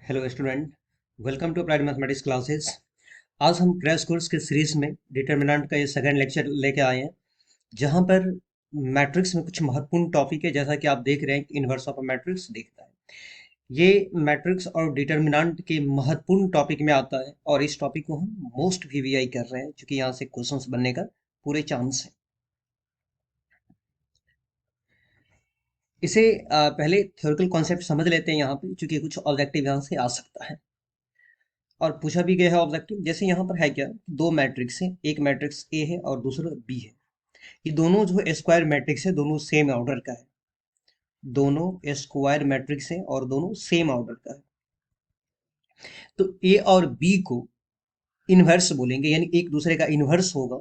Hello student, welcome to applied mathematics classes. आज हम crash course के सीरीज में डिटर्मिनेंट का ये सेकंड लेक्चर लेके आए हैं, जहां पर मैट्रिक्स में कुछ महत्वपूर्ण टॉपिक है। जैसा कि आप देख रहे हैं कि इन्वर्स ऑफ अ मैट्रिक्स दिखता है। ये मैट्रिक्स और डिटर्मिनेंट के महत्वपूर्ण टॉपिक में आता है और इस टॉपिक को हम मोस्ट वीवीआई कर रहे हैं, क्योंकि यहाँ से क्वेश्चन बनने का पूरे चांस है। इसे पहले थ्योरेटिकल कॉन्सेप्ट समझ लेते हैं यहाँ पे, क्योंकि कुछ ऑब्जेक्टिव यहाँ से आ सकता है और पूछा भी गया है ऑब्जेक्टिव। जैसे यहाँ पर है क्या, दो मैट्रिक्स है, एक मैट्रिक्स ए है और दूसरा बी है। ये दोनों जो स्क्वायर मैट्रिक्स है, दोनों सेम ऑर्डर का है। दोनों स्क्वायर मैट्रिक्स है और दोनों सेम ऑर्डर का है। तो ए और बी को इनवर्स बोलेंगे, यानी एक दूसरे का इनवर्स होगा।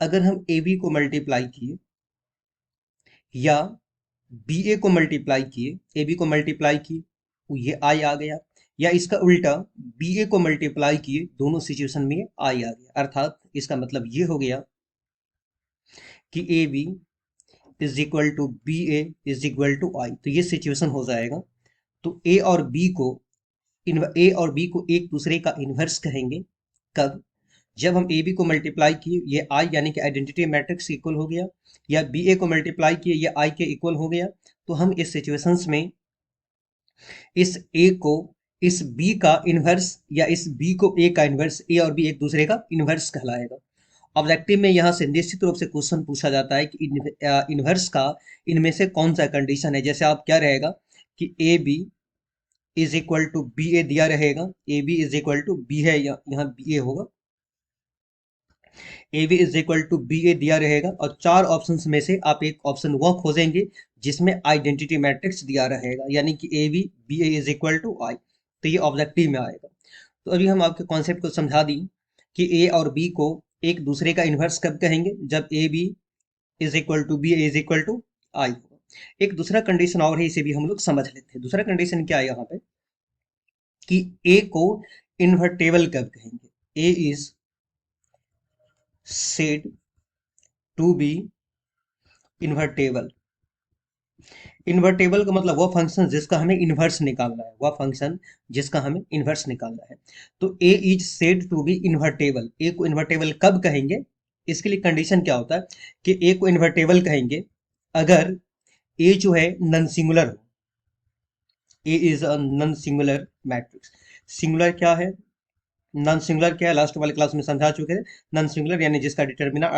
अगर हम ए बी को मल्टीप्लाई किए या बी ए को मल्टीप्लाई किए, ए बी को मल्टीप्लाई किए तो ये आई आ गया, या इसका उल्टा बी ए को मल्टीप्लाई किए, दोनों सिचुएशन में आई आ गया। अर्थात इसका मतलब ये हो गया कि A B is equal to B A is equal to I. तो ये सिचुएशन हो जाएगा। तो ए और बी को एक दूसरे का इन्वर्स कहेंगे। कब? जब हम ए बी को मल्टीप्लाई किए, ये आई यानी कि आइडेंटिटी मैट्रिक्स इक्वल हो गया, या बी ए को मल्टीप्लाई किए, ये आई के इक्वल हो गया। तो हम इस सिचुएशंस में इस ए को इस बी का इन्वर्स या इस बी को ए का इन्वर्स, ए और बी एक दूसरे का इन्वर्स कहलाएगा। ऑब्जेक्टिव में यहाँ से निश्चित रूप से क्वेश्चन पूछा जाता है कि इन्वर्स का इनमें से कौन सा कंडीशन है। जैसे आप क्या रहेगा कि A B is equal to B A दिया रहेगा, A B is equal to B है, यहाँ बी ए होगा, A B is equal to B A दिया रहेगा। और चार ऑप्शंस में से आप एक ऑप्शन वह खोजेंगे जिसमें आइडेंटिटी मैट्रिक्स दिया रहेगा, यानी कि A B B A is equal to I. तो ये ऑब्जेक्टिव में आएगा। तो अभी हम आपके कॉन्सेप्ट को समझा दी कि ए और बी को एक दूसरे का इन्वर्स कब कहेंगे, जब A B is equal to B is equal to I होगा। एक दूसरा कंडीशन और है, इसे भी हम लोग समझ लेते हैं। दूसरा कंडीशन क्या है यहाँ पे कि ए को इन्वर्टेबल कब कहेंगे। A is said to be invertible. Invertible का मतलब वह फंक्शन जिसका हमें इन्वर्स निकालना है, वह फंक्शन जिसका हमें इन्वर्स निकालना है। तो A is said to be invertible. A को इन्वर्टेबल कब कहेंगे, इसके लिए कंडीशन क्या होता है कि ए को इन्वर्टेबल कहेंगे अगर ए जो है नॉन सिंगुलर हो। A is a non singular matrix. Singular क्या है, नॉन सिंगुलर क्या है, लास्ट वाले क्लास में समझा चुके हैं। नॉन सिंगुलर यानी जिसका डिटर्मिनेंट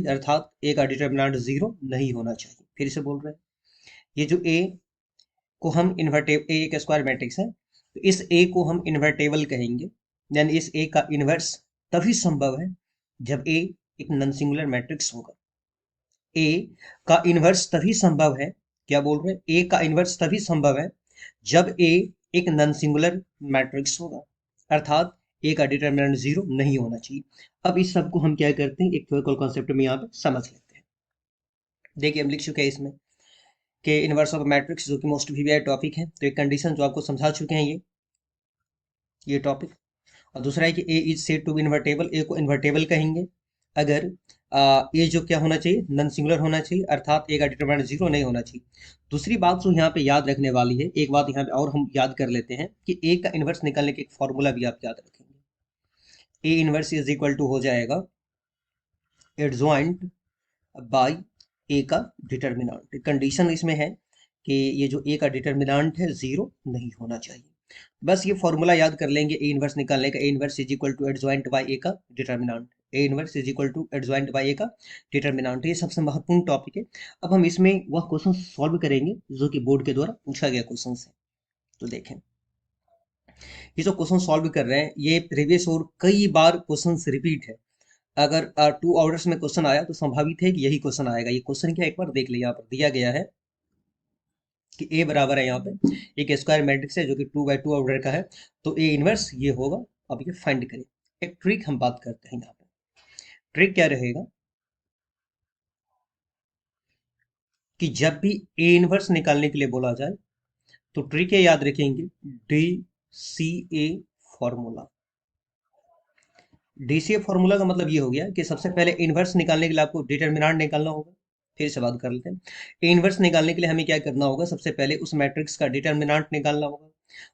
अर्थात ए का डिटर्मिनेंट जीरो नहीं होना चाहिए। फिर से बोल रहे हैं, ये जो ए को हम इन्वर्टेबल, ए एक स्क्वायर मैट्रिक्स है, तो इस ए को हम इन्वर्टेबल कहेंगे। यानी इस ए का इन्वर्स तभी संभव है जब ए एक नॉन सिंगुलर मैट्रिक्स होगा। ए का इन्वर्स तभी संभव है, क्या बोल रहे हैं, ए का इन्वर्स तभी संभव है जब ए एक नॉन सिंगुलर मैट्रिक्स होगा, अर्थात ए का डिटर्मिनेंट जीरो नहीं होना चाहिए। अब इस सब को हम क्या करते हैं, एक थ्योरेटिकल कॉन्सेप्ट में यहाँ पे समझ लेते हैं। देखिए हम लिख चुके हैं इसमें कि इनवर्स ऑफ मैट्रिक्स, जो कि मोस्ट वीवीआई टॉपिक है। तो एक कंडीशन जो आपको समझा चुके हैं ये टॉपिक। और दूसरा है कि A is said to be invertible. A को इन्वर्टेबल कहेंगे अगर ए जो क्या होना चाहिए, नॉन सिंगुलर होना चाहिए, अर्थात ए का डिटरमिनेंट जीरो नहीं होना चाहिए। दूसरी बात जो यहाँ पे याद रखने वाली है, एक बात यहाँ पे और हम याद कर लेते हैं कि ए का इन्वर्स निकालने के एक फॉर्मूला भी आप याद रखेंगे। A inverse is equal to हो जाएगा एडजॉइंट बाई ए का डिटर्मिनेंट। कंडीशन इसमें है कि ये जो ए का डिटर्मिनेंट है जीरो नहीं होना चाहिए। बस ये फॉर्मूला याद कर लेंगे ए इनवर्स निकालने का। A inverse is equal to adjoint by A का determinant. A inverse is equal to adjoint by A का डिटर्मिनेंट। ये सबसे महत्वपूर्ण टॉपिक है। अब हम इसमें वह क्वेश्चन सॉल्व करेंगे जो कि बोर्ड के द्वारा पूछा गया क्वेश्चन है। तो देखें, ये जो क्वेश्चन सॉल्व कर रहे हैं ये प्रीवियस और कई बार क्वेश्चन रिपीट है। अगर टू ऑर्डर्स में क्वेश्चन आया तो संभावित है कि यही क्वेश्चन आएगा। ये क्वेश्चन क्या, एक बार देख लिया, यहाँ पर दिया गया है कि ए बराबर है यहाँ पे एक स्क्वायर मैट्रिक्स है जो कि 2 by 2 ऑर्डर का है, तो ए इनवर्स ये होगा। अब ये फाइंड करें। एक ट्रिक हम बात करते हैं यहाँ पे। ट्रिक क्या रहेगा कि जब भी ए इनवर्स निकालने के लिए बोला जाए तो ट्रिक ये याद रखेंगे, D C a formula. DCA formula का मतलब ये हो गया कि सबसे पहले इनवर्स निकालने के लिए आपको डिटर्मिनेंट निकालना होगा। फिर से बात कर लेते हैं, इनवर्स निकालने के लिए हमें क्या करना होगा, सबसे पहले उस मैट्रिक्स का डिटर्मिनेंट निकालना होगा।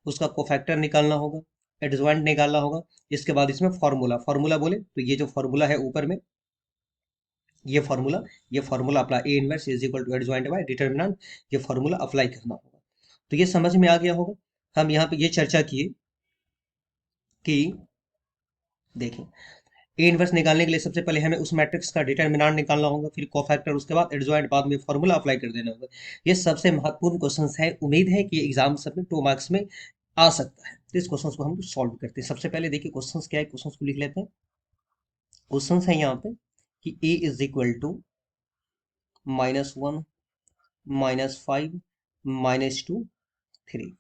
उसका कोफैक्टर निकालना होगा, एडजॉइंट निकालना होगा। इसके बाद इसमें फॉर्मूला बोले तो ये जो फॉर्मूला है ऊपर में, ये formula apply, A inverse is equal to adjoint by determinant, ये फॉर्मूला अप्लाई करना होगा। तो ये समझ में आ गया होगा। हम यहाँ पे ये चर्चा किए कि देखें, ए इनवर्स निकालने के लिए सबसे पहले हमें उस मैट्रिक्स का डिटर्मिनेंट निकालना होगा, फिर कोफैक्टर, उसके बाद एडजॉइंट, बाद में फॉर्मूला अप्लाई कर देना होगा। ये सबसे महत्वपूर्ण क्वेश्चन है। उम्मीद है कि एग्जाम सब में 2 मार्क्स में आ सकता है। तो इस क्वेश्चन को हम सॉल्व करते हैं। सबसे पहले देखिए क्वेश्चन क्या है, क्वेश्चन को लिख लेते हैं। क्वेश्चन है यहाँ पे कि ए इज इक्वल टू -1 -5 -2 3।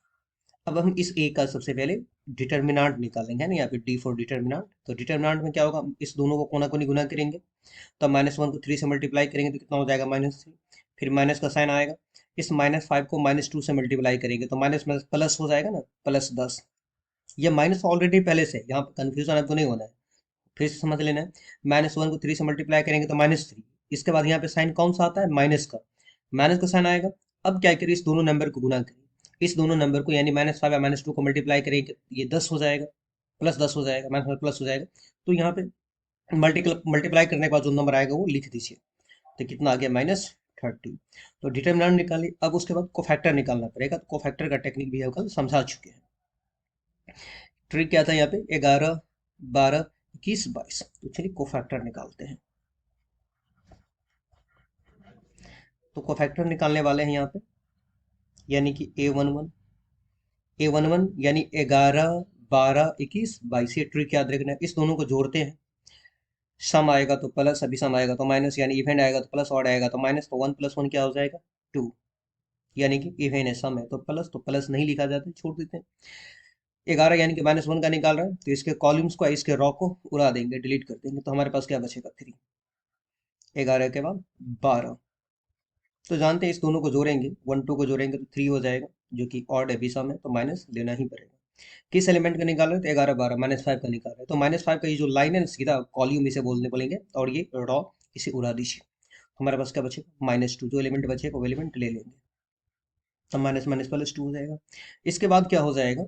अब हम इस ए का सबसे पहले डिटर्मिनेंट निकालेंगे, है ना, यहाँ पे डी फॉर डिटर्मिनेंट। तो डिटर्मिनेंट में क्या होगा, इस दोनों को कोना कोनी गुना करेंगे, तो -1 को 3 से मल्टीप्लाई करेंगे तो कितना हो जाएगा, -3। फिर माइनस का साइन आएगा, इस -5 को -2 से मल्टीप्लाई करेंगे तो माइनस में प्लस हो जाएगा ना, +10। ये माइनस ऑलरेडी पहले से, यहाँ पे कंफ्यूजन आपको नहीं होना है, फिर से समझ लेना है। -1 को 3 से मल्टीप्लाई करेंगे तो -3। इसके बाद यहाँ पे साइन कौन सा आता है, माइनस का साइन आएगा। अब क्या करें, इस दोनों नंबर को गुना करें, इस दोनों नंबर को यानी -5 या -2 को मल्टीप्लाई करेंगे, ये 10 हो जाएगा, +10 हो जाएगा, माइनस प्लस हो जाएगा। तो यहाँ पे मल्टीप्लाई करने के बाद जो नंबर आएगा वो लिख दीजिए। तो कितना आ गया, -30। तो डिटर्मिनेंट निकालिए। अब उसके बाद कोफैक्टर निकालना पड़ेगा। तो कोफैक्टर का टेक्निक भी हम कल समझा चुके हैं। ट्रिक क्या था यहाँ पे, 11 12 21 22। तो चलिए कोफैक्टर निकालते हैं। तो कोफैक्टर निकालने वाले हैं यहाँ पे, यानी कि A11 यानी 11 12 21 22। ये ट्रिक याद रखना है। इस दोनों को जोड़ते हैं, सम आएगा तो प्लस, अभी सम आएगा तो माइनस, यानी इवेंट आएगा तो प्लस, ऑड आएगा तो माइनस। तो 1 + 1 क्या हो जाएगा, 2, यानी कि इवेंट है, सम है तो प्लस, तो प्लस नहीं लिखा जाता, छोड़ देते हैं। 11 यानी कि -1 का निकाल रहा है, तो इसके कॉलम्स को, इसके रॉ को उड़ा देंगे, डिलीट कर देंगे, तो हमारे पास क्या बचेगा, 3। 11 के बाद 12। तो जानते हैं इस दोनों को जोड़ेंगे, 1 2 को जोड़ेंगे तो 3 हो जाएगा, जो कि ऑड है, भी सम है, तो माइनस लेना ही पड़ेगा। किस एलिमेंट का निकाल रहे हैं, तो 11 12 -5 का निकाल रहे हैं। तो -5 का ये जो लाइन है ना, सीधा कॉल्यूम इसे बोलने बोलेंगे, और ये रॉ इसे उड़ा दीजिए। हमारे पास क्या बचेगा, -2। जो एलिमेंट बचेगा वो एलिमेंट ले लेंगे, तो माइनस माइनस +2 हो जाएगा। इसके बाद क्या हो जाएगा,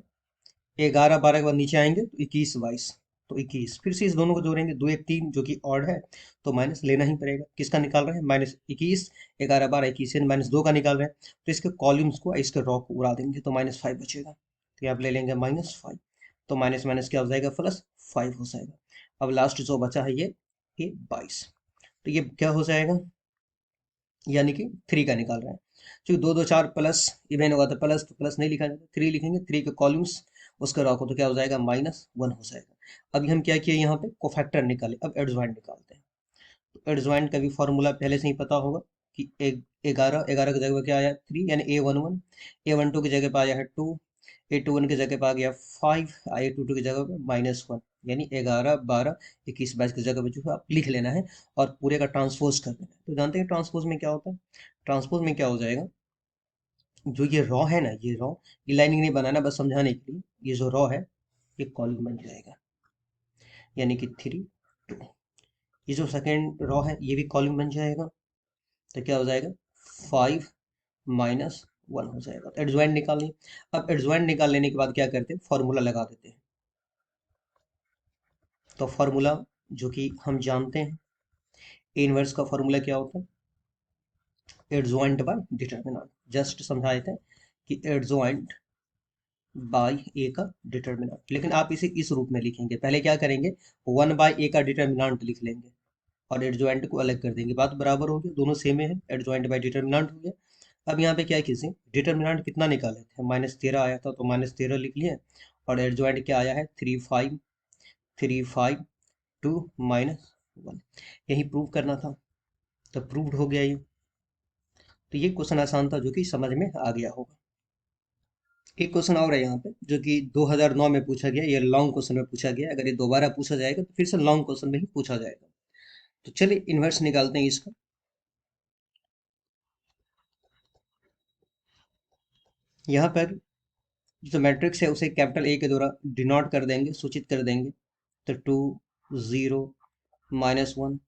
11 12 के बाद नीचे आएंगे तो 21 22। तो 21, फिर से इस दोनों को जोड़ेंगे, 2 1 3, जो कि ऑड है, तो माइनस लेना ही पड़ेगा। किसका निकाल रहे हैं, -21, 11 12 21 -2 का निकाल रहे हैं। तो इसके कॉलम्स को, इसके रॉ को उड़ा देंगे, तो -5 बचेगा। तो यहाँ पे ले लेंगे -5, तो माइनस माइनस क्या हो जाएगा, +5 हो जाएगा। अब लास्ट जो बचा है ये 22। तो ये क्या हो जाएगा, यानी कि 3 का निकाल रहे हैं। क्योंकि 2 2 4 प्लस इवेंट होगा तो प्लस, तो प्लस नहीं लिखा जाता, 3 लिखेंगे, 3 के कॉलम्स उसका रखो तो क्या हो जाएगा, -1 हो जाएगा। अभी हम क्या किए, यहाँ पे कोफैक्टर निकाले, अब एडजॉइंट निकालते हैं। तो एडजॉइंट का भी फॉर्मूला पहले से ही पता होगा कि 11 की जगह पे क्या आया, 3, यानी A11, A12 की जगह पे आया है 2, A21 की जगह पे आ गया 5, A22 की जगह पे -1, यानी 11 12 21 22 की जगह पे जो है आप लिख लेना है, और पूरे का ट्रांसपोज कर देना है। तो जानते हैं ट्रांसपोज में क्या होता है, ट्रांसपोज में क्या हो जाएगा, जो ये रॉ है ना, ये रॉ, ये लाइनिंग नहीं बनाना, बस समझाने के लिए, ये जो रॉ है ये कॉलम बन जाएगा, यानी कि 3 2। ये जो सेकेंड रॉ है ये भी कॉलम बन जाएगा, तो क्या हो जाएगा, 5 -1 हो जाएगा। तो एडजॉइंट निकाल लें। अब एडजॉइंट निकाल लेने के बाद क्या करते हैं, फॉर्मूला लगा देते हैं। तो फॉर्मूला जो कि हम जानते हैं, ए इनवर्स का फॉर्मूला क्या होता है, एडजॉइंट बाय डिटर्मिनेंट। जस्ट समझाए थे कि एडजॉइंट बाय ए का डिटर्मिनेंट, लेकिन आप इसे इस रूप में लिखेंगे। पहले क्या करेंगे, 1/a का डिटर्मिनेंट लिख लेंगे और एडजॉइंट को अलग कर देंगे, बात बराबर होगी, दोनों सेम है, एडजॉइंट बाय डिटर्मिनेंट हो गया। अब यहाँ पे क्या कीजिए, डिटर्मिनेंट कितना निकाले थे, -13 आया था, तो -13 लिख लिए, और एडजॉइंट क्या आया है, 3 5 3 5 2 -1। यही प्रूव करना था, तो प्रूव्ड हो गया ये। तो ये क्वेश्चन आसान था, जो कि समझ में आ गया होगा। एक क्वेश्चन और है यहाँ पे, जो कि 2009 में पूछा गया, ये लॉन्ग क्वेश्चन में पूछा गया। अगर ये दोबारा पूछा जाएगा तो फिर से लॉन्ग क्वेश्चन में ही पूछा जाएगा। तो चलिए इन्वर्स निकालते हैं इसका। यहाँ पर जो मैट्रिक्स है उसे कैपिटल ए के द्वारा डिनोट कर देंगे, सूचित कर देंगे। तो 2 0 -1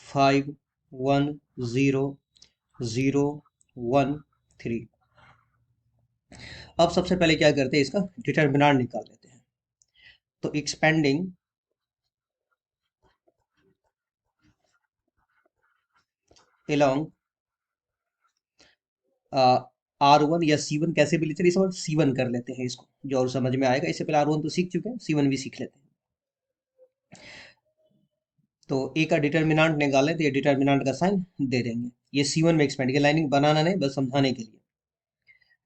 5 1 0 0 1 3। अब सबसे पहले क्या करते हैं, इसका डिटर्मिनेंट निकाल लेते हैं। तो एक्सपेंडिंग along R1 या C1 कैसे भी ले चलिए, इस बार C1 कर लेते हैं इसको, जो और समझ में आएगा। इससे पहले R1 तो सीख चुके हैं, C1 भी सीख लेते हैं। तो ए का डिटर्मिनेंट निकालें तो ये डिटर्मिनेंट का साइन दे देंगे। ये C1 में एक्सपेंड, ये लाइनिंग बनाना नहीं, बस समझाने के लिए।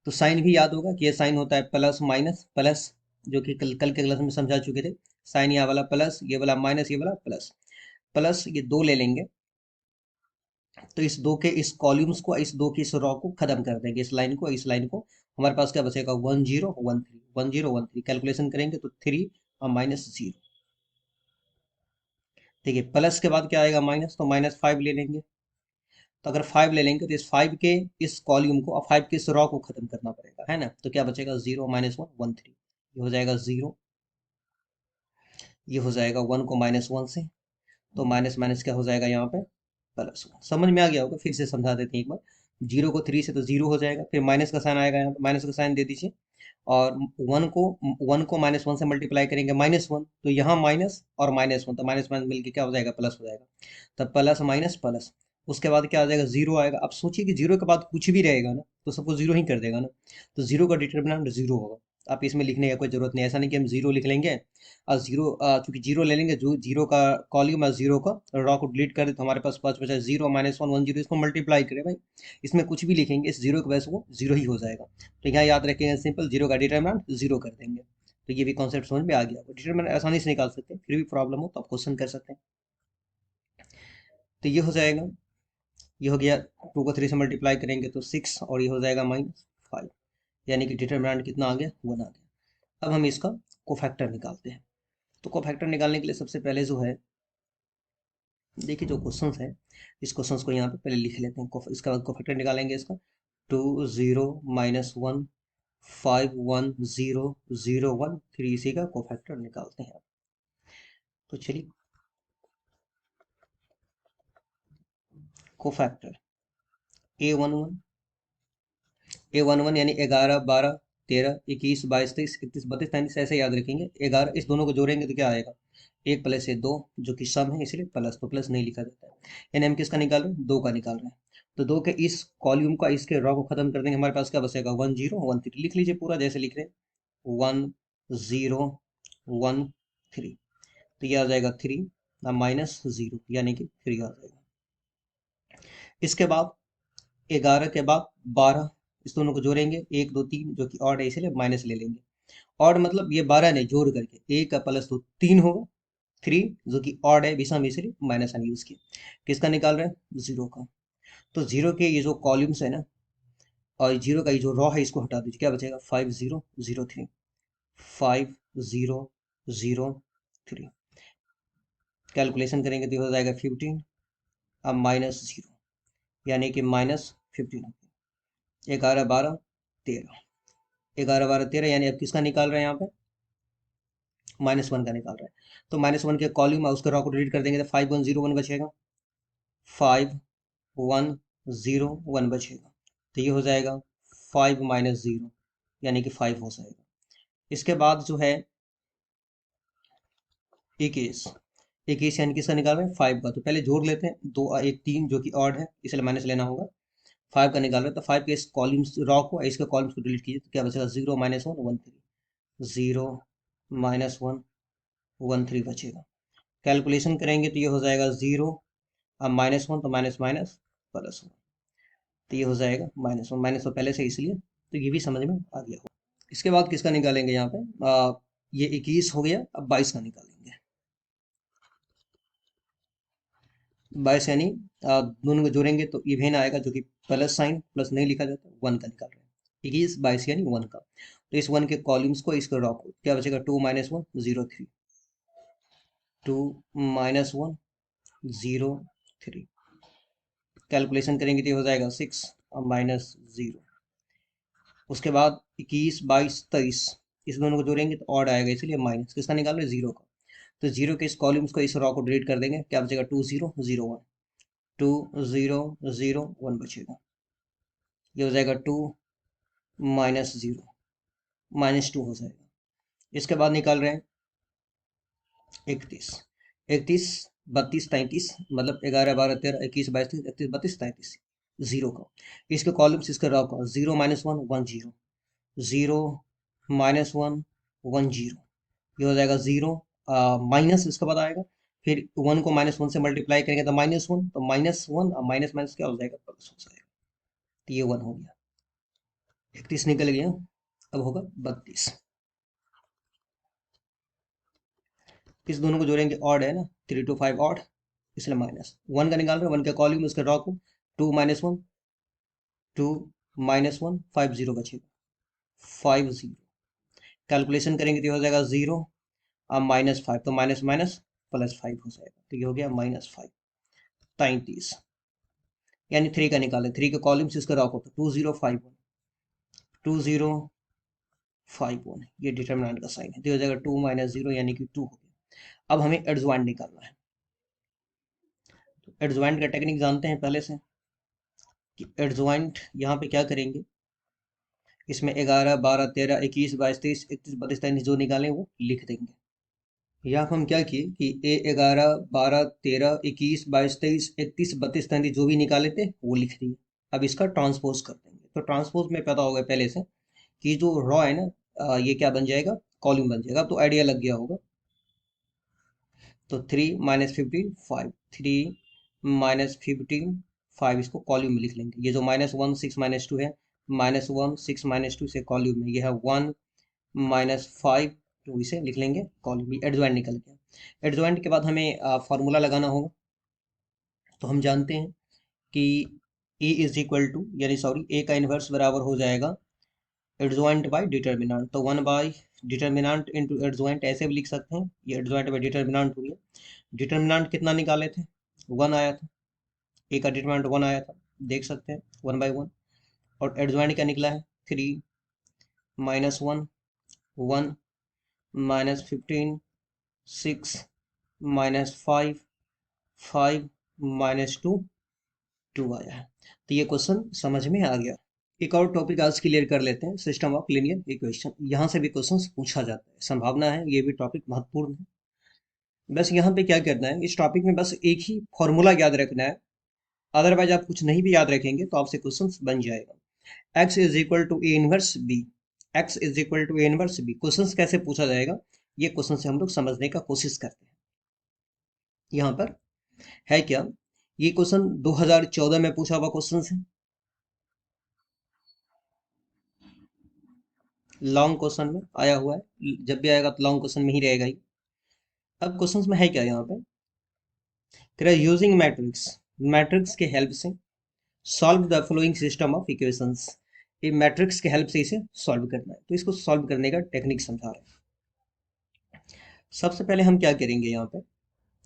तो साइन भी याद होगा कि ये साइन होता है प्लस माइनस प्लस, जो कि कल कल के क्लास में समझा चुके थे। साइन ये वाला प्लस, ये वाला माइनस, ये वाला प्लस। प्लस ये दो ले लेंगे, तो इस दो के इस कॉलम्स को, इस दो की इस रो को खत्म कर देंगे, इस लाइन को इस लाइन को। हमारे पास क्या बचेगा, 1013, 1013 कैलकुलेशन करेंगे तो 3 और माइनस 0। देखिए प्लस के बाद क्या आएगा, माइनस, तो माइनस 5 ले लेंगे। तो अगर 5 ले लेंगे तो इस 5 के इस कॉलम को और 5 के इस रो को खत्म करना पड़ेगा, है ना। तो क्या बचेगा, 0 माइनस 1 1 3। ये हो जाएगा 0, ये हो जाएगा 1 को माइनस 1 से, तो माइनस माइनस क्या हो जाएगा यहाँ पे, प्लस 1। समझ में आ गया होगा, फिर से समझा देते हैं एक बार। 0 को 3 से तो 0 हो जाएगा, फिर माइनस का साइन आएगा यहाँ पे, माइनस का साइन दे दीजिए। और 1 को माइनस 1 से मल्टीप्लाई करेंगे, माइनस 1, तो यहाँ माइनस और माइनस 1, तो माइनस माइनस मिलकर क्या हो जाएगा, प्लस हो जाएगा। तब प्लस माइनस प्लस, उसके बाद क्या आ जाएगा, 0 आएगा। अब सोचिए कि 0 के बाद कुछ भी रहेगा ना, तो सबको 0 ही कर देगा ना। तो 0 का डिटर्मिनेंट 0 होगा। आप इसमें लिखने की कोई जरूरत नहीं, ऐसा नहीं कि हम 0 लिख लेंगे और 0, चूंकि 0 ले लेंगे, जो 0 का कॉलम और 0 का रॉ को डिलीट कर दे, तो हमारे पास 5 बचा 0 माइनस 1 1 0। इसको मल्टीप्लाई करें भाई, इसमें कुछ भी लिखेंगे, इस 0 की वजह से वो 0 ही हो जाएगा। तो यहाँ याद रखेंगे, सिंपल 0 का डिटर्मिनेंट 0 कर देंगे। तो ये भी कॉन्सेप्ट समझ में आ गया। डिटर्मिनेंट आसानी से निकाल सकते हैं, फिर भी प्रॉब्लम हो तो आप क्वेश्चन कर सकते हैं। तो ये हो जाएगा, ये हो गया। 2 को 3 से मल्टीप्लाई करेंगे तो 6, और ये हो जाएगा माइनस 5, यानी कि डिटर्मिनेंट कितना आ गया, 1 आ गया। अब हम इसका कोफैक्टर निकालते हैं। तो कोफैक्टर निकालने के लिए सबसे पहले जो है, देखिए जो क्वेश्चंस है, इस क्वेश्चंस को यहाँ पे पहले लिख लेते हैं। इसका बाद कोफैक्टर निकालेंगे इसका। 2 0 माइनस 1 5 1 0 0 1 3, इसी का कोफैक्टर निकालते हैं। तो चलिए, कोफैक्टर A11 यानी 11 12 13 21 22 23 31 32 33, ऐसे याद रखेंगे। 11 इस दोनों को जोड़ेंगे तो क्या आएगा, 1 प्लस ये 2, जो कि सम है इसलिए प्लस, तो प्लस नहीं लिखा जाता है। यानी हम किसका निकाल रहे हैं, 2 का निकाल रहे हैं। तो 2 के इस कॉलम का इसके रॉ को खत्म कर देंगे, हमारे पास क्या बचेगा, 1 0 1 3। लिख लीजिए पूरा जैसे लिख रहे हैं, 1 0 1 3। तो ये आ जाएगा 3 माइनस 0, यानी कि 3 आ जाएगा। इसके बाद 11 के बाद 12, इस दोनों को जोड़ेंगे, 1 2 3, जो कि ऑड है इसलिए माइनस ले लेंगे। ऑड मतलब ये 12 नहीं, जोड़ करके 1 का प्लस 2 3 होगा। 3 जो कि ऑड है, विषम, इसलिए माइनस साइन यूज किया। किसका निकाल रहे हैं, 0 का। तो 0 के ये जो कॉलम्स है ना, और 0 का ये जो रॉ है, इसको हटा दीजिए, क्या बचेगा, 5 0 0 3 5 0 0 3। कैलकुलेशन करेंगे तो ये हो जाएगा 15 अब माइनस 0, यानी कि माइनस 15। 11 12 13, 11 12 13, यानी अब किसका निकाल रहे हैं यहाँ पे, -1 का निकाल रहे हैं। तो -1 के कॉलम है, उसके रॉ को डिलीट कर देंगे तो 5 1 0 1 बचेगा, 5 1 0 1 बचेगा। तो ये हो जाएगा 5 माइनस 0, यानी कि 5 हो जाएगा। इसके बाद जो है 21, 21 यानी किसका निकाल रहे हैं, 5 का। तो पहले जोड़ लेते हैं, 2 1 3, जो कि ऑड है इसलिए माइनस लेना होगा। 5 का निकाल रहे हैं, तो 5 के इस कॉलम्स रॉ को, इसके कॉलम्स को डिलीट कीजिए, तो क्या बचेगा, 0 माइनस 1 1 3, 0 माइनस 1 1 3 बचेगा। कैलकुलेशन करेंगे तो ये हो जाएगा 0, अब -1, तो माइनस माइनस प्लस 1, तो ये हो जाएगा -1, माइनस तो पहले से इसलिए, तो ये भी समझ में आ गया हो। इसके बाद किसका निकालेंगे यहाँ पे, ये 21 हो गया, अब 22 का निकालेंगे। 22 यानी दोनों को जोड़ेंगे तो इवेन आएगा, जो कि प्लस साइन, प्लस नहीं लिखा जाता, 1 का निकाल रहे हैं। 21 22 यानी 1 का। तो इस 1 के कॉलम्स को, इसके रॉ को, क्या बचेगा, 2 माइनस 1 0 3, 2 माइनस 1 0 3। कैलकुलेशन करेंगे तो ये हो जाएगा 6 और माइनस 0। उसके बाद 21 22 23, इस दोनों को जोड़ेंगे तो ऑड आएगा, इसलिए माइनस, किसका निकाल रहे हैं, 0 का। तो 0 के इस कॉलम्स को, इस रॉ को डिलीट कर देंगे, क्या बचेगा, 2 0 0 1, 2 0 0 1 बचेगा। ये हो जाएगा 2 माइनस 0, -2 हो जाएगा। इसके बाद निकाल रहे हैं 31, 31, 32, 33, मतलब 11, 12, 13, 21, 22, 23, 31, 32, 33, जीरो का। इसके कॉलम्स, इसके रॉ का 0, -1, 1, 0, 0, -1, 1, 0, ये हो जाएगा 0, माइनस इसके बाद आएगा, फिर 1 को -1 से मल्टीप्लाई करेंगे तो -1, तो -1 माइनस माइनस क्या हो जाएगा, प्लस हो जाएगा, तो ये 1 हो गया। 31 निकल गया, अब होगा 32। इस दोनों को जोड़ेंगे, ऑड है ना, 3 to 5 ऑड, इसलिए -1 का निकाल रहे हैं, 1 के कॉलम उसके रॉ को 2 -1, 2 -1, 5 0 बचेगा, 5 0। कैलकुलेशन करेंगे तो हो जाएगा 0, अब -5, तो माइनस माइनस +5 हो जाएगा, तो ये हो गया -5, 33। यानी 3 का निकाले, 3 के कॉलम्स इसका रॉ को 2 0 5 1, 2 0 5 1, ये डिटरमिनेंट का साइन है, तो हो जाएगा 2 - 0 यानी कि 2 हो गया। अब हमें एडजॉइंट निकालना है, तो एडजॉइंट का टेक्निक जानते हैं पहले से कि एडजॉइंट यहाँ पे क्या करेंगे, इसमें 11, 12, 13, 21, 22, 23, 31, 32, 33 जो निकालें वो लिख देंगे। यहाँ पर हम क्या किए कि 11, 12, 13, 21, 22, 23, 31, 32, 33 जो भी निकाले थे वो लिख दिए। अब इसका ट्रांसपोज कर देंगे, तो ट्रांसपोज में पता होगा पहले से कि जो रॉ है ना, ये क्या बन जाएगा, कॉलम बन जाएगा, तो आइडिया लग गया होगा। तो 3 - 15 5, 3 - 15 5, इसको कॉलम में लिख लेंगे। ये जो -1 6 -2 है, -1 6 -2 से कॉलम में, ये है 1 -5 2, इसे लिख लेंगे कॉलम में। एडजॉइंट निकल गया। एडजॉइंट के बाद हमें फार्मूला लगाना होगा, तो हम जानते हैं कि ए इज इक्वल टू, यानी सॉरी, ए का इन्वर्स बराबर हो जाएगा एडजॉइंट बाय डिटर्मिनेंट, तो 1 बाय डिटर्मिनेंट इंटू एडजॉइंट, ऐसे भी लिख सकते हैं, ये एडजॉइंट बाय डिटर्मिनेंट हो गया। डिटर्मिनेंट कितना निकाले थे, 1 आया था, ए का डिटर्मिनेंट 1 आया था, देख सकते हैं 1/1। और एडजॉइंट क्या निकला है, 3 - 1 1 -15 6 -5 5 -2 2 आया है। तो ये क्वेश्चन समझ में आ गया। एक और टॉपिक आज क्लियर कर लेते हैं, सिस्टम ऑफ लीनियर इक्वेशन। यहाँ से भी क्वेश्चन पूछा जाता है, संभावना है, ये भी टॉपिक महत्वपूर्ण है। बस यहाँ पे क्या करना है, इस टॉपिक में बस एक ही फॉर्मूला याद रखना है, अदरवाइज आप कुछ नहीं भी याद रखेंगे तो आपसे क्वेश्चन बन जाएगा। x is equal to A inverse B, x is equal to A inverse B, question कैसे पूछा जाएगा, ये क्वेश्चन से हम लोग समझने का कोशिश करते हैं। यहाँ पर है क्या, ये क्वेश्चन 2014 में पूछा हुआ क्वेश्चन है, लॉन्ग क्वेश्चन में आया हुआ है, जब भी आएगा तो लॉन्ग क्वेश्चन में ही रहेगा ही। अब क्वेश्चन में है क्या, यहाँ पे तेरा यूजिंग मैट्रिक्स, मैट्रिक्स के हेल्प से solve the following system of equations, ये मैट्रिक्स के हेल्प से इसे सॉल्व करना है, तो इसको सॉल्व करने का टेक्निक समझा रहे हैं। सबसे पहले हम क्या करेंगे यहाँ पे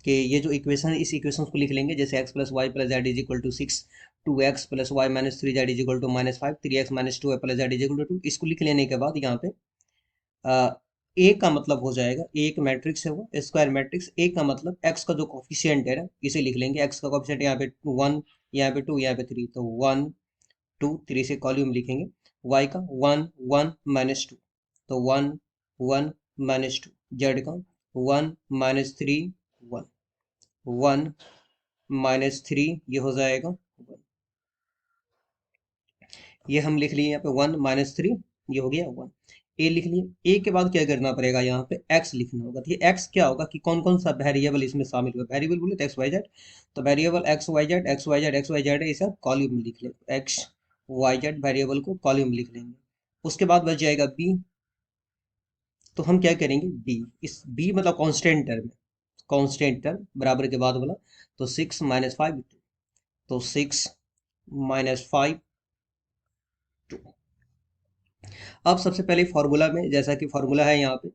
कि ये जो इक्वेशन है, इस इक्वेशन को लिख लेंगे, जैसे x + y + z is equal to 6, 2x + y - 3z is equal to -5, 3x - 2y + z is equal to 2। इसको लिख लेने के बाद यहाँ पे ए का मतलब हो जाएगा, ए एक मैट्रिक्स है वो स्क्वायर मैट्रिक्स, ए का मतलब एक्स का जो कोफिशिएंट है ना, इसे लिख लेंगे, एक्स का कोफिशिएंट यहाँ पे 1, यहाँ पे 2, यहाँ पे 3, तो 1 2 3 से कॉलम लिखेंगे। वाई का 1 1 -2, तो 1 1 -2, जेड का 1 -3 1 1 -3, ये हो जाएगा 1, ये हम लिख लिए यहाँ पे 1 -3, ये हो गया 1। ए लिख लिए। ए के बाद क्या करना पड़ेगा, यहाँ पे एक्स लिखना होगा। तो ये एक्स क्या होगा कि कौन कौन सा वेरिएबल इसमें शामिल हुआ, वेरिएबल बोले तो एक्स वाई जेड, तो variable X Y Z X Y Z X Y Z है, इसे कॉलम में लिख ले, एक्स वाई जेड वेरिएबल को कॉलम में लिख लेंगे। उसके बाद बच जाएगा बी, तो हम क्या करेंगे, बी, इस बी मतलब कॉन्स्टेंट टर्म, कॉन्स्टेंट टर्म बराबर के बाद बोला, तो 6 - 5 2, तो 6 - 5 2। अब सबसे पहले फार्मूला में, जैसा कि फार्मूला है यहाँ पे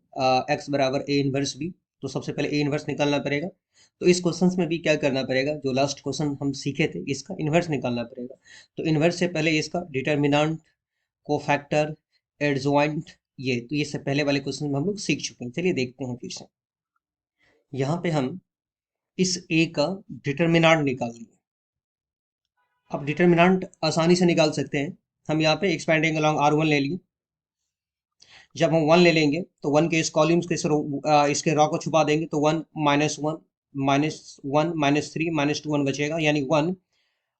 एक्स बराबर ए इनवर्स बी, तो सबसे पहले ए इनवर्स निकालना पड़ेगा। तो इस क्वेश्चन में भी क्या करना पड़ेगा, जो लास्ट क्वेश्चन हम सीखे थे, इसका इन्वर्स निकालना पड़ेगा। तो इन्वर्स से पहले इसका डिटर्मिनेंट, कोफैक्टर, एडजॉइंट, ये सब पहले वाले क्वेश्चन में हम लोग सीख चुके हैं। चलिए देखते हैं फिर से। यहाँ पे हम इस ए का डिटर्मिनेंट निकाल लिए। अब डिटर्मिनेंट आसानी से निकाल सकते हैं हम, यहाँ पे एक्सपेंडिंग अलॉन्ग R1 ले लिए, जब हम 1 ले लेंगे तो 1 के इस कॉलम्स के इसके रॉ को छुपा देंगे तो 1 -1 -3 -2 1 बचेगा, यानी 1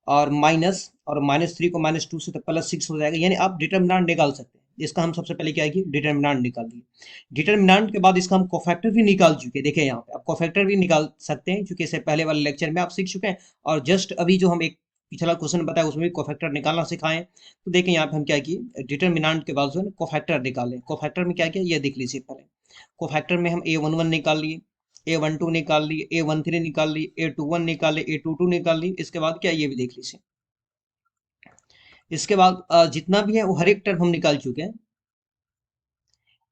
और -3 को -2 से तो +6 हो जाएगा। यानी आप डिटर्मिनेंट निकाल सकते हैं। इसका हम सबसे पहले क्या है कि डिटर्मिनेंट निकाल दिए। डिटर्मिनेंट के बाद इसका हम कोफैक्टर भी निकाल चुके हैं। देखिए यहाँ पे आप कोफैक्टर भी निकाल सकते हैं, क्योंकि इससे पहले वाले लेक्चर में आप सीख चुके हैं। और जस्ट अभी जो हम एक पिछला क्वेश्चन बताया उसमें भी कोफैक्टर निकालना सिखाएं। तो देखिए यहाँ पे हम क्या किए, डिटर्मिनेंट के बाद जो है कोफैक्टर निकाले। कोफैक्टर में क्या किया ये देख लीजिए पहले। कोफैक्टर में हम A11 निकाल लिए, A12 निकाल लिए, A13 निकाल लिए, A21 निकाल लिए, A22 निकाल लिए। इसके बाद क्या ये भी देख लीजिए। इसके बाद जितना भी है वो हर एक टर्म हम निकाल चुके हैं।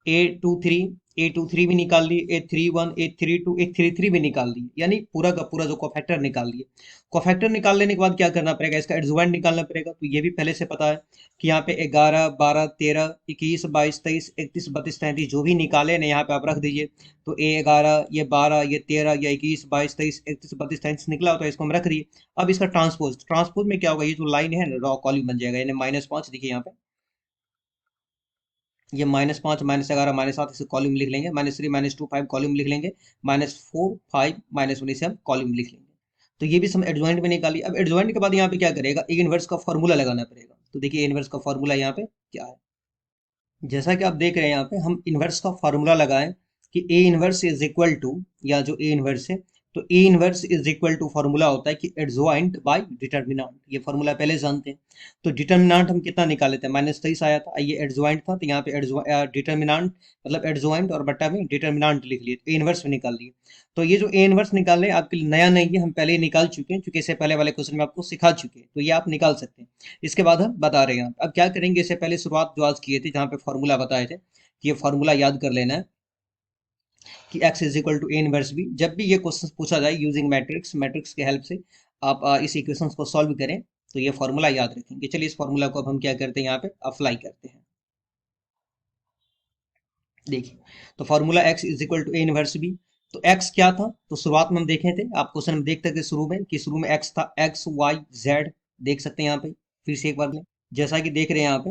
A23 भी निकाल लिए, A31 A32 A33 भी निकाल लिए, यानी पूरा का पूरा जो कोफैक्टर निकाल लिए। कोफैक्टर निकाल लेने के बाद क्या करना पड़ेगा, इसका एडजॉइंट निकालना पड़ेगा। तो ये भी पहले से पता है कि यहाँ पे 11 12 13 21 22 23 31 32 33 जो भी निकाले ना यहाँ पे आप रख दीजिए। तो A11 ये 12 ये 13 ये 21 22 23 31 32 33 निकला हो तो इसको हम रख दिए। अब इसका ट्रांसपोज में क्या होगा, ये जो लाइन है रॉ कॉलम बन जाएगा, यानी -5 देखिए यहाँ पे ये -5 -11 -7 इसे कॉलम लिख लेंगे, -3 -2 5 कॉलम लिख लेंगे, -4 5 -1 इसे हम कॉलम लिख लेंगे। तो ये भी हम एडजॉइंट में निकाली। अब एडजॉइंट के बाद यहाँ पे क्या करेगा, ए इनवर्स का फॉर्मूला लगाना पड़ेगा। तो देखिए ए इनवर्स का फॉर्मूला यहाँ पे क्या है, जैसा कि आप देख रहे हैं यहाँ पे हम इनवर्स का फॉर्मूला लगाएं कि A inverse is equal to, या जो ए इनवर्स है तो A inverse is equal to formula होता है कि एडजॉइंट बाय डिटर्मिनेंट। ये फॉर्मूला पहले जानते हैं। तो डिटर्मिनेंट हम कितना निकाले थे, -23 आया था, ये एडजॉइंट था, तो यहाँ पे डिटर्मिनेंट मतलब एडजॉइंट और बट्टा में डिटर्मिनेंट लिख लिए, ए इनवर्स में निकाल लिए। तो ये जो ए इनवर्स निकालने आपके लिए नया नहीं है, हम पहले ही निकाल चुके हैं, क्योंकि इससे पहले वाले क्वेश्चन में आपको सिखा चुके हैं। तो ये आप निकाल सकते हैं। इसके बाद हम बता रहे हैं। अब क्या करेंगे, इससे पहले शुरुआत जो आज किए थे जहाँ पे फॉर्मूला बताए थे, कि ये फॉर्मूला याद कर लेना है कि x is equal to A inverse B. जब भी ये क्वेश्चन पूछा जाए यूजिंग मैट्रिक्स के हेल्प से आप इस इक्वेशन को सॉल्व करें तो ये फॉर्मूला याद रखेंगे। चलिए इस फॉर्मूला को अब हम क्या करते हैं, यहाँ पे अप्लाई करते हैं। देखिए तो formula x is equal to A inverse B. तो x क्या था, तो शुरुआत में हम देखे थे, आप क्वेश्चन में देखते थे शुरू में कि शुरू में x था x y z, देख सकते हैं यहाँ पे। फिर से एक बार लें, जैसा कि देख रहे हैं यहाँ पे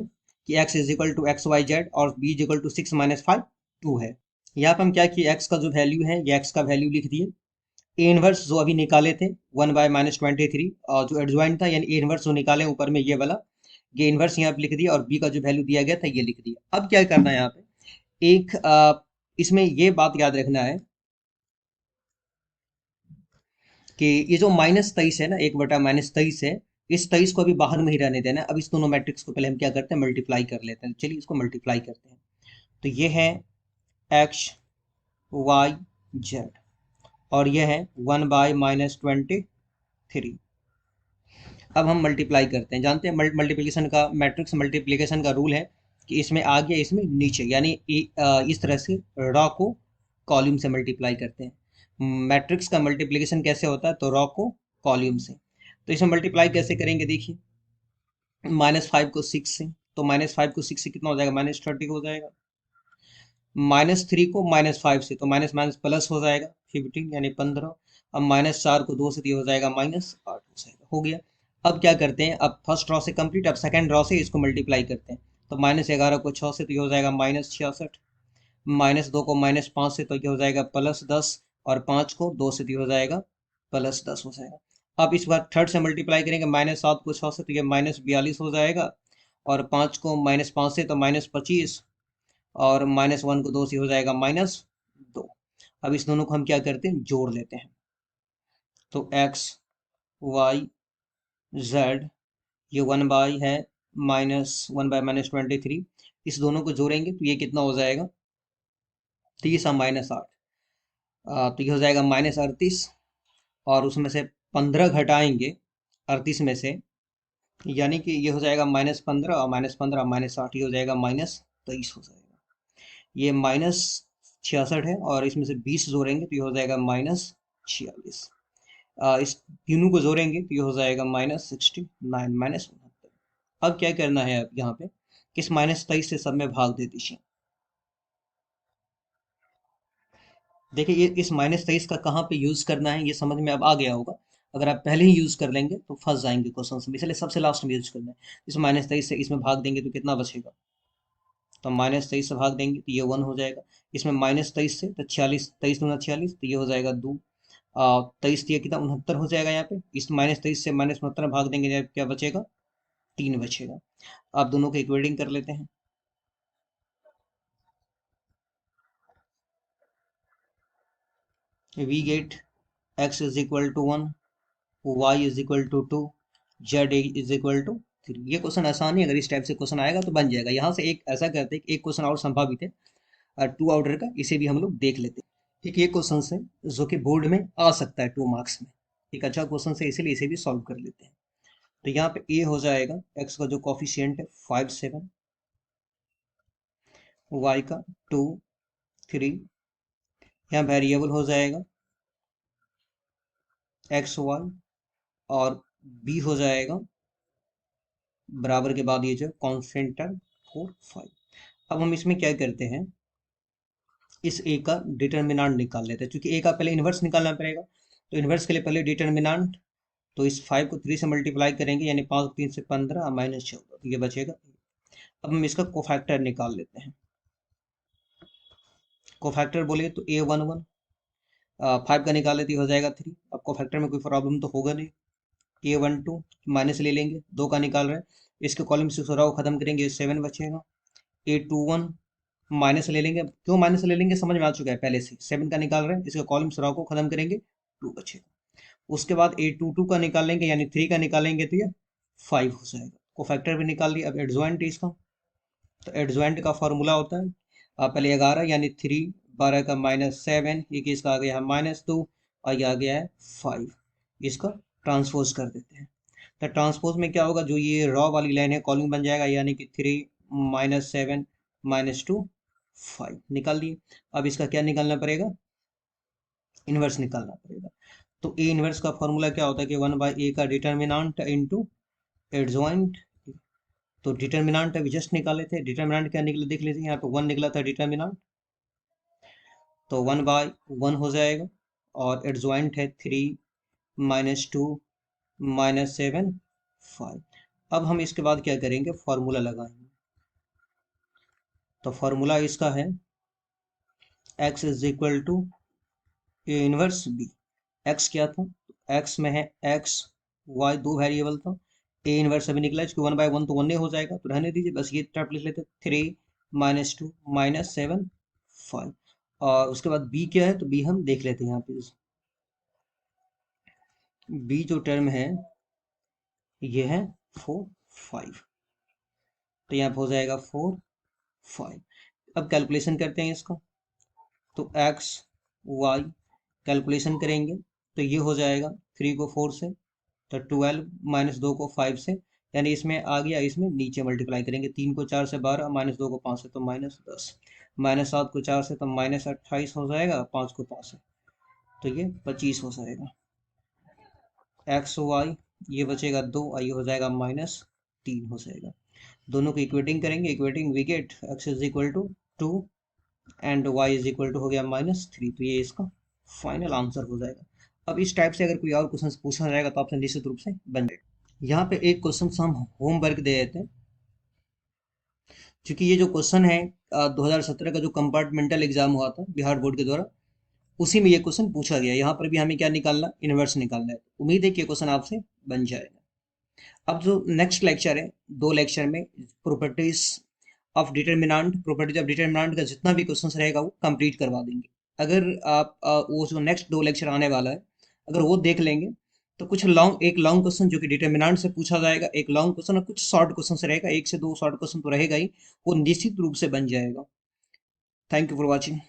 कि x is equal to X Y Z और b इज इक्वल टू 6 - 5 2 है। यहाँ पे हम क्या किए, x का जो वैल्यू है ये x का वैल्यू लिख दिए। ए इनवर्स जो अभी निकाले थे 1/-23, और जो एडजॉइंट था यानी ए इनवर्स जो निकाले ऊपर में ये वाला, ये इनवर्स यहाँ पे लिख दिया, और बी का जो वैल्यू दिया गया था ये लिख दिया। अब क्या करना है यहाँ पे, एक इसमें ये बात याद रखना है कि ये जो -23 है ना, 1/-23 है, इस 23 को अभी बाहर में ही रहने देना है। अब इस दोनों मैट्रिक्स को पहले हम क्या करते हैं, मल्टीप्लाई कर लेते हैं। चलिए इसको मल्टीप्लाई करते हैं। तो ये है एक्स वाई जेड और ये है 1/-23। अब हम मल्टीप्लाई करते हैं। जानते हैं मल्टीप्लिकेशन का, मैट्रिक्स मल्टीप्लिकेशन का रूल है कि इसमें आगे इसमें नीचे, यानी इस तरह से रॉ को कॉलम से मल्टीप्लाई करते हैं। मैट्रिक्स का मल्टीप्लिकेशन कैसे होता है, तो रॉ को कॉलम से। तो इसमें मल्टीप्लाई कैसे करेंगे, देखिए -5 को 6 से, तो -5 को 6 से कितना हो जाएगा, -30 हो जाएगा। -3 को -5 से, तो माइनस माइनस प्लस हो जाएगा 15 यानी 15। अब -4 को 2 से तो ये हो जाएगा -8 हो जाएगा, हो गया। अब क्या करते हैं, अब फर्स्ट रॉ से कंप्लीट, अब सेकंड रॉ से इसको मल्टीप्लाई करते हैं। तो -11 को 6 से तो ये हो जाएगा -66, -2 को -5 से तो ये हो जाएगा +10, और 5 को 2 से तो ये हो जाएगा +10 हो जाएगा। अब इस बार थर्ड से मल्टीप्लाई करेंगे, -7 को 6 से तो ये -42 हो जाएगा, और 5 को -5 से तो -25, और -1 को 2 से हो जाएगा -2। अब इस दोनों को हम क्या करते हैं, जोड़ लेते हैं। तो x y z, ये 1 है -1/-23, इस दोनों को जोड़ेंगे तो ये कितना हो जाएगा, 30 और -8, तो ये हो जाएगा -38, और उसमें से 15 घटाएंगे 38 में से, यानी कि ये हो जाएगा -15 और -15 -8, ये हो जाएगा -23 हो जाएगा। ये -66 है, और इसमें से 20 जोड़ेंगे तो ये हो जाएगा -46। इस तीनों को जोड़ेंगे तो ये हो जाएगा -69 -69। अब क्या करना है, अब यहाँ पे किस -23 से सब में भाग दे दीजिए। देखिए ये इस -23 का कहाँ पे यूज करना है ये समझ में अब आ गया होगा। अगर आप पहले ही यूज कर लेंगे तो फंस जाएंगे क्वेश्चन में, इसलिए सबसे लास्ट में यूज करना है। इस -23 से इसमें भाग देंगे तो कितना बचेगा, तो -23 से भाग देंगे तो ये 1 हो जाएगा। इसमें -23 से तो 46, 23 दूना 46, तो ये हो जाएगा 2। 23 दिया कितना 69 हो जाएगा यहाँ पे। इस -23 से -69 में भाग देंगे, क्या बचेगा 3 बचेगा। आप दोनों को इक्वेटिंग कर लेते हैं। We get x is equal to 1, y is equal to 2, z is equal to 3। ये क्वेश्चन आसान है, अगर इस टाइप से क्वेश्चन आएगा तो बन जाएगा। यहाँ से एक ऐसा करते हैं कि एक क्वेश्चन और संभावित है 2 ऑर्डर का, इसे भी हम लोग देख लेते हैं। एक ये क्वेश्चन है जो कि बोर्ड में आ सकता है 2 मार्क्स में, एक अच्छा क्वेश्चन है, इसीलिए इसे भी सॉल्व कर लेते हैं। तो यहाँ पे ए हो जाएगा x का जो कॉफिशियंट है 5 7, y का 2 3, यहाँ वेरिएबल हो जाएगा एक्स वाई, और b हो जाएगा बराबर के बाद ये जो कॉन्स्टेंट है 4 5। अब हम इसमें क्या करते हैं, इस ए का डिटर्मिनांट निकाल लेते हैं, क्योंकि ए का पहले इन्वर्स निकालना पड़ेगा। तो इन्वर्स के लिए पहले डिटर्मिनांट, तो इस 5 को 3 से मल्टीप्लाई करेंगे, यानी 5 3 से 15 -14, तो ये बचेगा। अब हम इसका कोफैक्टर निकाल लेते हैं। कोफैक्टर बोले तो A11 5 का निकाल लेते हो जाएगा 3। अब कोफैक्टर में कोई प्रॉब्लम तो होगा नहीं। A12 माइनस ले लेंगे, 2 का निकाल रहे हैं, इसके कॉलम 6 को खत्म करेंगे, 7 बचेगा। A21 माइनस ले लेंगे, क्यों माइनस ले लेंगे समझ में आ चुका है पहले से। 7 का निकाल रहे हैं, इसके कॉलम सराव को खत्म करेंगे, 2 बचेगा। उसके बाद A22 का निकाल लेंगे, यानी 3 का निकालेंगे तो ये 5 हो जाएगा। कोफैक्टर भी निकाल लिया। अब एडजॉइंट इसका, तो एडजॉइंट का फॉर्मूला होता है पहले 11, यानी 3 12 का -7, एक इसका आ गया है -2, और ये आ गया है 5। इसका ट्रांसपोज कर देते हैं। तो ट्रांसपोज में क्या होगा, जो ये रॉ वाली लाइन है कॉलम बन जाएगा, यानी कि 3 -7 -2 5 निकाल दिए। अब इसका क्या निकालना पड़ेगा, इन्वर्स निकालना पड़ेगा। तो ए इन्वर्स का फॉर्मूला क्या होता है कि 1/a का डिटर्मिनांट इंटू एडजॉइंट। तो डिटर्मिनांट अभी जस्ट निकाले थे, डिटर्मिनांट क्या निकला देख लीजिए, यहाँ पे 1 निकला था डिटर्मिनांट, तो 1/1 हो जाएगा। और एडजॉइंट है 3 -2 -7 5। अब हम इसके बाद क्या करेंगे, फॉर्मूला लगाएंगे। तो फॉर्मूला इसका है x is equal to A inverse B. x क्या था, x में है x y, 2 वेरिएबल था। ए इनवर्स अभी निकला, इसको 1/1 तो 1 हो जाएगा, तो रहने दीजिए, बस ये टर्म लिख लेते, 3 -2 -7 5। और उसके बाद b क्या है, तो b हम देख लेते हैं। यहाँ पे b जो टर्म है ये है 4 5, तो यहाँ पे हो जाएगा 4 5। अब कैलकुलेशन करते हैं इसका, तो x y कैलकुलेशन करेंगे तो ये हो जाएगा 3 को 4 से, तो 12 -2 को 5 से, यानी इसमें आ गया, इसमें नीचे मल्टीप्लाई करेंगे, 3 को 4 से 12, -2 को 5 से तो -10, -7 को 4 से तो -28 हो जाएगा, 5 को 5 से तो ये 25 हो जाएगा। एक्स वाई ये बचेगा 2, और ये हो जाएगा -3 हो जाएगा। दोनों को इक्वेटिंग करेंगे, equating we get X is equal to 2 and y is equal to हो गया -3, तो ये इसका फाइनल आंसर हो जाएगा। अब इस टाइप से अगर कोई और क्वेश्चन पूछा जाएगा तो आपसे निश्चित रूप से बन जाएगा। यहाँ पे एक क्वेश्चन हम होमवर्क दे देते हैं, क्योंकि ये जो क्वेश्चन है 2017 का जो कंपार्टमेंटल एग्जाम हुआ था बिहार बोर्ड के द्वारा, उसी में ये क्वेश्चन पूछा गया। यहाँ पर भी हमें क्या निकालना, इनवर्स निकालना है। उम्मीद है कि ये क्वेश्चन आपसे बन जाएगा। अब जो नेक्स्ट लेक्चर है, 2 लेक्चर में properties of determinant, properties of determinant का जितना भी क्वेश्चन रहेगा वो कंप्लीट करवा देंगे। अगर आप वो जो नेक्स्ट 2 लेक्चर आने वाला है अगर वो देख लेंगे तो कुछ एक लॉन्ग क्वेश्चन जो कि डिटर्मिनेंट से पूछा जाएगा, एक लॉन्ग क्वेश्चन और कुछ शॉर्ट क्वेश्चन रहेगा, 1 से 2 शॉर्ट क्वेश्चन तो रहेगा ही, वो निश्चित रूप से बन जाएगा। Thank you for watching.